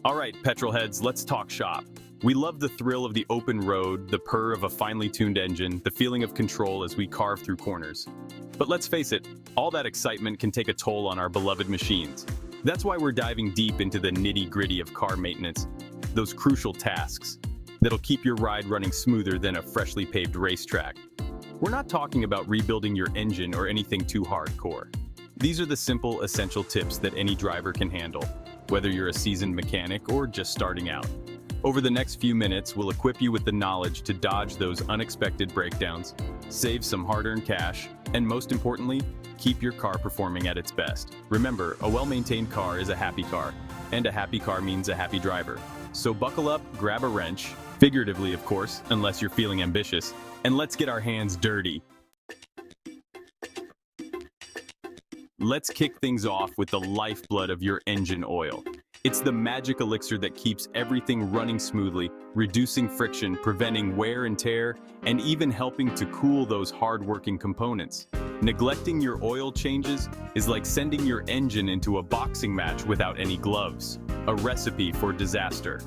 All right, petrol heads, let's talk shop. We love the thrill of the open road, the purr of a finely tuned engine, the feeling of control as we carve through corners. But let's face it, all that excitement can take a toll on our beloved machines. That's why we're diving deep into the nitty-gritty of car maintenance, those crucial tasks that'll keep your ride running smoother than a freshly paved racetrack. We're not talking about rebuilding your engine or anything too hardcore. These are the simple, essential tips that any driver can handle, whether you're a seasoned mechanic or just starting out. Over the next few minutes, we'll equip you with the knowledge to dodge those unexpected breakdowns, save some hard-earned cash, and most importantly, keep your car performing at its best. Remember, a well-maintained car is a happy car, and a happy car means a happy driver. So buckle up, grab a wrench, figuratively of course, unless you're feeling ambitious, and let's get our hands dirty. Let's kick things off with the lifeblood of your engine oil. It's the magic elixir that keeps everything running smoothly, reducing friction, preventing wear and tear, and even helping to cool those hard-working components. Neglecting your oil changes is like sending your engine into a boxing match without any gloves, a recipe for disaster.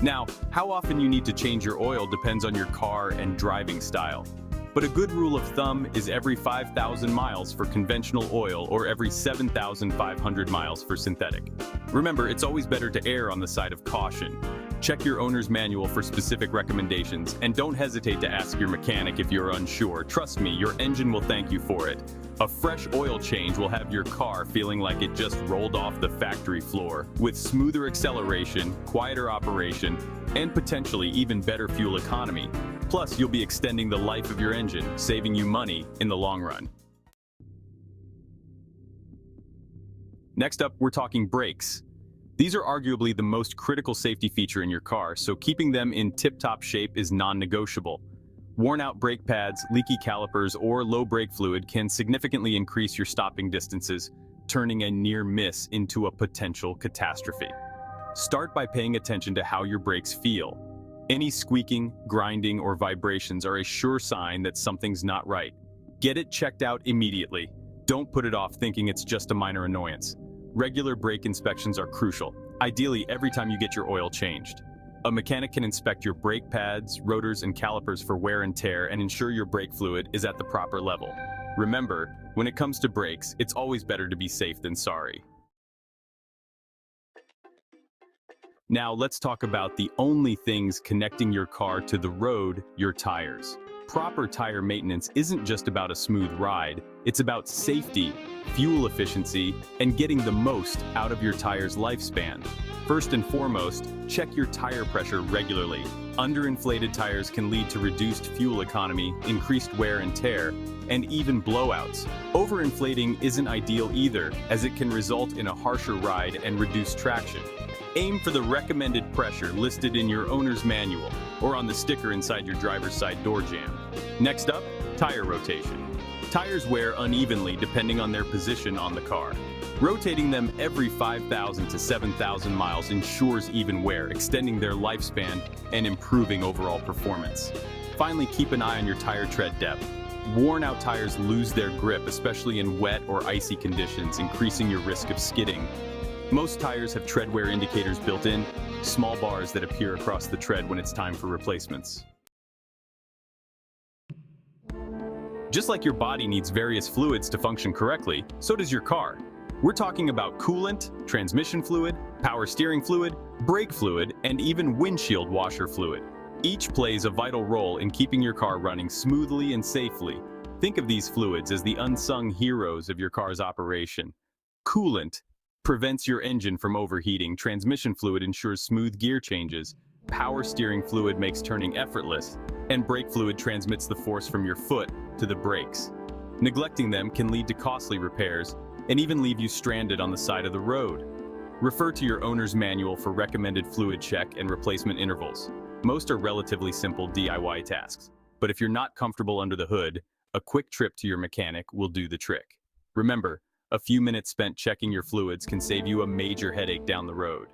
Now, how often you need to change your oil depends on your car and driving style. But a good rule of thumb is every 5,000 miles for conventional oil or every 7,500 miles for synthetic. Remember, it's always better to err on the side of caution. Check your owner's manual for specific recommendations, and don't hesitate to ask your mechanic if you're unsure. Trust me, your engine will thank you for it. A fresh oil change will have your car feeling like it just rolled off the factory floor, with smoother acceleration, quieter operation, and potentially even better fuel economy. Plus, you'll be extending the life of your engine, saving you money in the long run. Next up, we're talking brakes. These are arguably the most critical safety feature in your car, so keeping them in tip-top shape is non-negotiable. Worn-out brake pads, leaky calipers, or low brake fluid can significantly increase your stopping distances, turning a near miss into a potential catastrophe. Start by paying attention to how your brakes feel. Any squeaking, grinding, or vibrations are a sure sign that something's not right. Get it checked out immediately. Don't put it off thinking it's just a minor annoyance. Regular brake inspections are crucial, ideally every time you get your oil changed. A mechanic can inspect your brake pads, rotors, and calipers for wear and tear and ensure your brake fluid is at the proper level. Remember, when it comes to brakes, it's always better to be safe than sorry. Now let's talk about the only things connecting your car to the road, your tires. Proper tire maintenance isn't just about a smooth ride, it's about safety, fuel efficiency, and getting the most out of your tire's lifespan. First and foremost, check your tire pressure regularly. Underinflated tires can lead to reduced fuel economy, increased wear and tear, and even blowouts. Overinflating isn't ideal either, as it can result in a harsher ride and reduced traction. Aim for the recommended pressure listed in your owner's manual or on the sticker inside your driver's side door jamb. Next up, tire rotation. Tires wear unevenly depending on their position on the car. Rotating them every 5,000 to 7,000 miles ensures even wear, extending their lifespan and improving overall performance. Finally, keep an eye on your tire tread depth. Worn-out tires lose their grip, especially in wet or icy conditions, increasing your risk of skidding. Most tires have tread wear indicators built in, small bars that appear across the tread when it's time for replacements. Just like your body needs various fluids to function correctly, so does your car. We're talking about coolant, transmission fluid, power steering fluid, brake fluid, and even windshield washer fluid. Each plays a vital role in keeping your car running smoothly and safely. Think of these fluids as the unsung heroes of your car's operation. Coolant prevents your engine from overheating, transmission fluid ensures smooth gear changes, power steering fluid makes turning effortless, and brake fluid transmits the force from your foot to the brakes. Neglecting them can lead to costly repairs and even leave you stranded on the side of the road. Refer to your owner's manual for recommended fluid check and replacement intervals. Most are relatively simple DIY tasks, but if you're not comfortable under the hood, a quick trip to your mechanic will do the trick. Remember, a few minutes spent checking your fluids can save you a major headache down the road.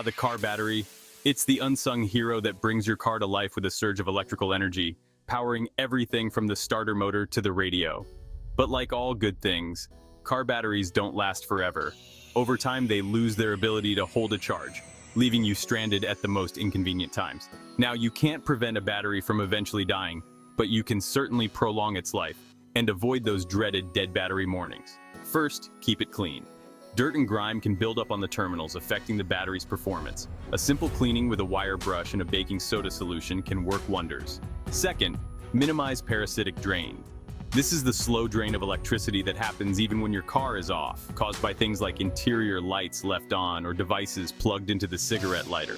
The car battery. It's the unsung hero that brings your car to life with a surge of electrical energy, powering everything from the starter motor to the radio. But like all good things, car batteries don't last forever. Over time, they lose their ability to hold a charge, leaving you stranded at the most inconvenient times. Now, you can't prevent a battery from eventually dying, but you can certainly prolong its life and avoid those dreaded dead battery mornings. First, keep it clean. Dirt and grime can build up on the terminals, affecting the battery's performance. A simple cleaning with a wire brush and a baking soda solution can work wonders. Second, minimize parasitic drain. This is the slow drain of electricity that happens even when your car is off, caused by things like interior lights left on or devices plugged into the cigarette lighter.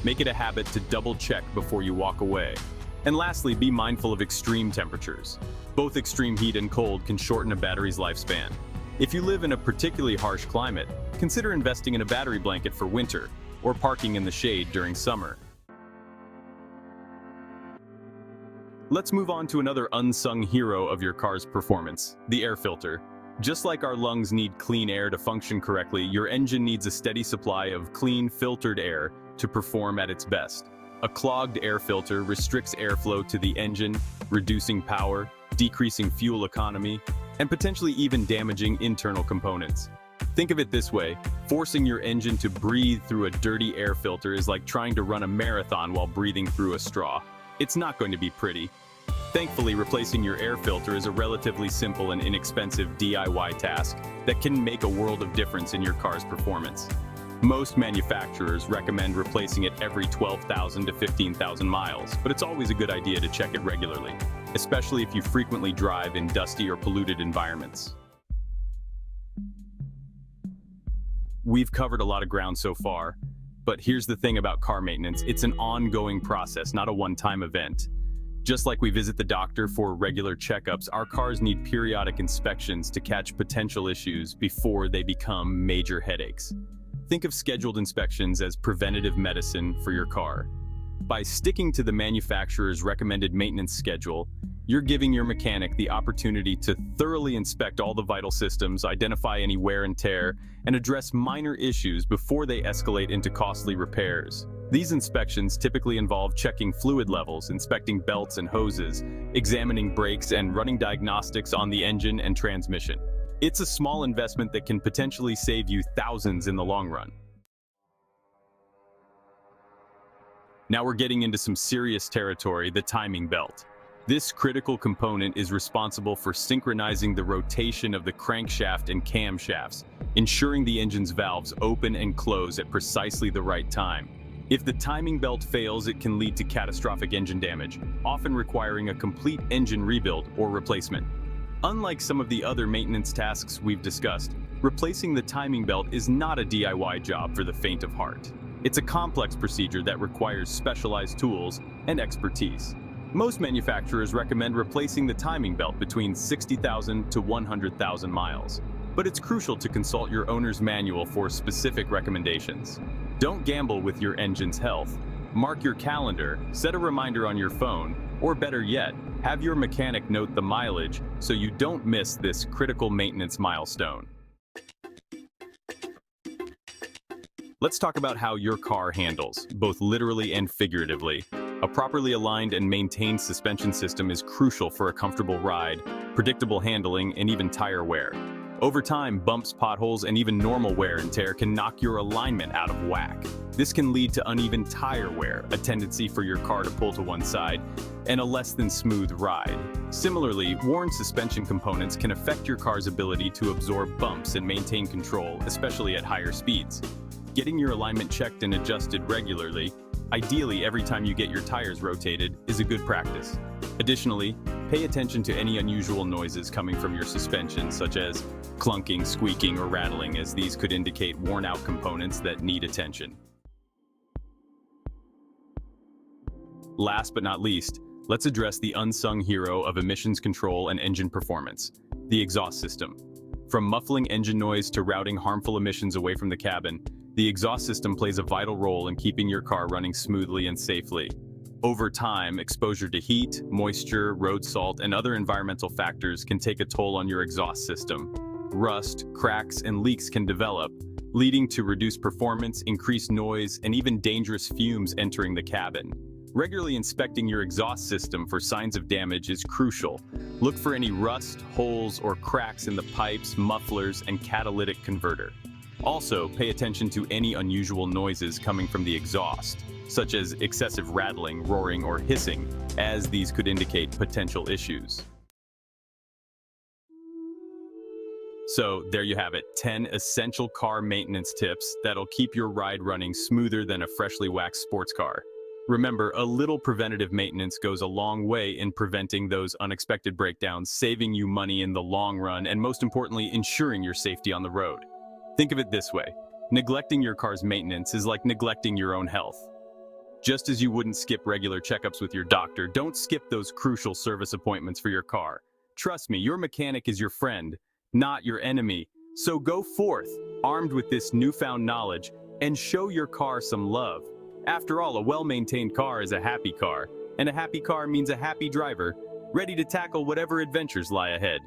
Make it a habit to double-check before you walk away. And lastly, be mindful of extreme temperatures. Both extreme heat and cold can shorten a battery's lifespan. If you live in a particularly harsh climate, consider investing in a battery blanket for winter or parking in the shade during summer. Let's move on to another unsung hero of your car's performance, the air filter. Just like our lungs need clean air to function correctly, your engine needs a steady supply of clean, filtered air to perform at its best. A clogged air filter restricts airflow to the engine, reducing power, decreasing fuel economy, and potentially even damaging internal components. Think of it this way: forcing your engine to breathe through a dirty air filter is like trying to run a marathon while breathing through a straw. It's not going to be pretty. Thankfully, replacing your air filter is a relatively simple and inexpensive DIY task that can make a world of difference in your car's performance. Most manufacturers recommend replacing it every 12,000 to 15,000 miles, but it's always a good idea to check it regularly, especially if you frequently drive in dusty or polluted environments. We've covered a lot of ground so far, but here's the thing about car maintenance: it's an ongoing process, not a one-time event. Just like we visit the doctor for regular checkups, our cars need periodic inspections to catch potential issues before they become major headaches. Think of scheduled inspections as preventative medicine for your car. By sticking to the manufacturer's recommended maintenance schedule, you're giving your mechanic the opportunity to thoroughly inspect all the vital systems, identify any wear and tear, and address minor issues before they escalate into costly repairs. These inspections typically involve checking fluid levels, inspecting belts and hoses, examining brakes, and running diagnostics on the engine and transmission. It's a small investment that can potentially save you thousands in the long run. Now we're getting into some serious territory: the timing belt. This critical component is responsible for synchronizing the rotation of the crankshaft and camshafts, ensuring the engine's valves open and close at precisely the right time. If the timing belt fails, it can lead to catastrophic engine damage, often requiring a complete engine rebuild or replacement. Unlike some of the other maintenance tasks we've discussed, replacing the timing belt is not a DIY job for the faint of heart. It's a complex procedure that requires specialized tools and expertise. Most manufacturers recommend replacing the timing belt between 60,000 to 100,000 miles, but it's crucial to consult your owner's manual for specific recommendations. Don't gamble with your engine's health. Mark your calendar, set a reminder on your phone, or better yet, have your mechanic note the mileage so you don't miss this critical maintenance milestone. Let's talk about how your car handles, both literally and figuratively. A properly aligned and maintained suspension system is crucial for a comfortable ride, predictable handling, and even tire wear. Over time, bumps, potholes, and even normal wear and tear can knock your alignment out of whack. This can lead to uneven tire wear, a tendency for your car to pull to one side, and a less than smooth ride. Similarly, worn suspension components can affect your car's ability to absorb bumps and maintain control, especially at higher speeds. Getting your alignment checked and adjusted regularly, ideally every time you get your tires rotated, is a good practice. Additionally, pay attention to any unusual noises coming from your suspension, such as clunking, squeaking, or rattling, as these could indicate worn-out components that need attention. Last but not least, let's address the unsung hero of emissions control and engine performance: the exhaust system. From muffling engine noise to routing harmful emissions away from the cabin, the exhaust system plays a vital role in keeping your car running smoothly and safely. Over time, exposure to heat, moisture, road salt, and other environmental factors can take a toll on your exhaust system. Rust, cracks, and leaks can develop, leading to reduced performance, increased noise, and even dangerous fumes entering the cabin. Regularly inspecting your exhaust system for signs of damage is crucial. Look for any rust, holes, or cracks in the pipes, mufflers, and catalytic converter. Also, pay attention to any unusual noises coming from the exhaust, such as excessive rattling, roaring, or hissing, as these could indicate potential issues. So there you have it, 10 essential car maintenance tips that'll keep your ride running smoother than a freshly waxed sports car. Remember, a little preventative maintenance goes a long way in preventing those unexpected breakdowns, saving you money in the long run, and most importantly, ensuring your safety on the road. Think of it this way. Neglecting your car's maintenance is like neglecting your own health. Just as you wouldn't skip regular checkups with your doctor, don't skip those crucial service appointments for your car. Trust me, your mechanic is your friend, not your enemy. So go forth, armed with this newfound knowledge, and show your car some love. After all, a well-maintained car is a happy car, and a happy car means a happy driver, ready to tackle whatever adventures lie ahead.